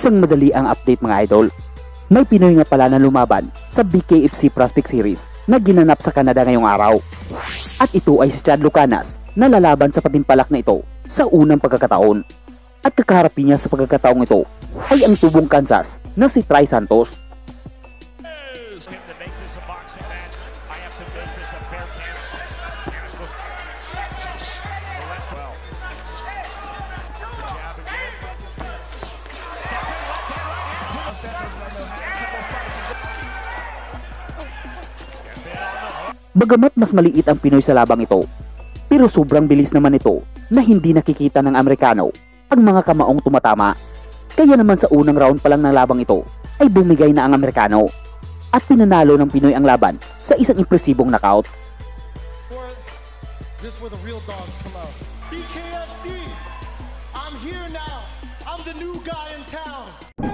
Isang madali ang update mga idol. May Pinoy nga pala na lumaban sa BKFC Prospect Series na ginanap sa Canada ngayong araw. At ito ay si Chad Lucanas na lalaban sa patimpalak na ito sa unang pagkakataon. At kakaharapin niya sa pagkakataong ito ay ang tubong Kansas na si Try Santos. Bagamat mas maliit ang Pinoy sa labang ito, pero sobrang bilis naman ito na hindi nakikita ng Amerikano ang mga kamaong tumatama. Kaya naman sa unang round pa lang ng labang ito ay bumigay na ang Amerikano at pinanalo ng Pinoy ang laban sa isang impresibong knockout. This is where the real dogs come out. BKFC, I'm here now. I'm the new guy in town.